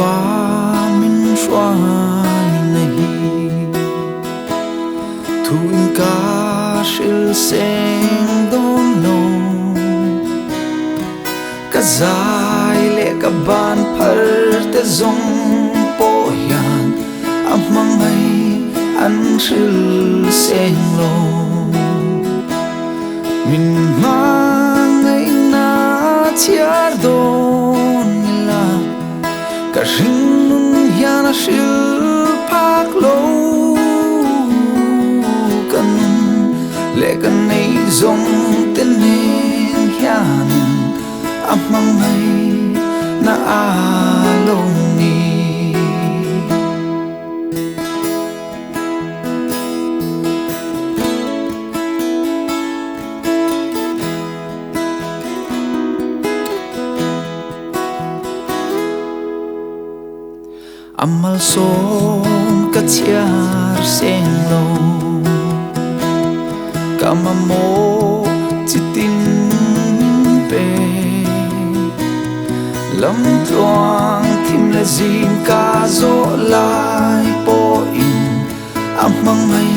pa min shwa nahi thu in ka shil seng dom no ka zai le ka ban phar te zong po yan amang ai an shil seng lo min mang ai na chiar don la ka ring nun hian a shil pak lo kan le kan nei zong ten nen hian amang ai na a lo ni amal som ka chiar seng lo kamamo chitin pe lam tuang thim la zin ka zo lai po in amang mai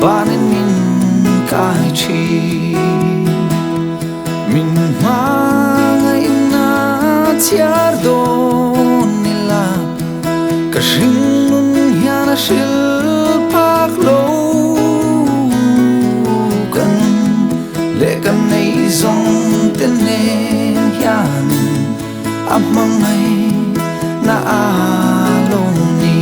banin min kai chi min mangai na chiar don nila ka ring nun hian a shil pak lo kan le kan nei zong ten nen hian amang ai na a lo ni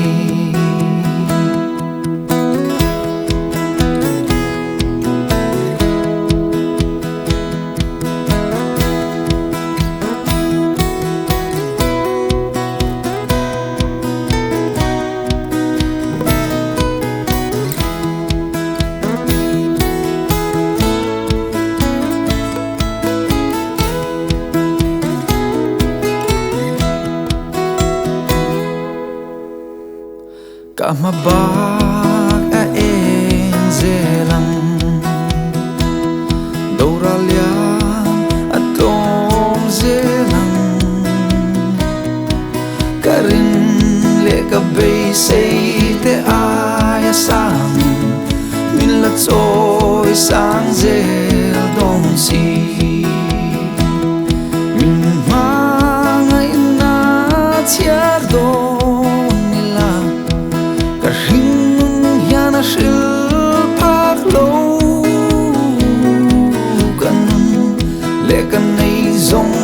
kamabak a eng zelang doralia atom zelang karin le ka bay say te ay sang min la choi sang zel dong si min mangai na chiar do shil pak lo kan le kan nei zong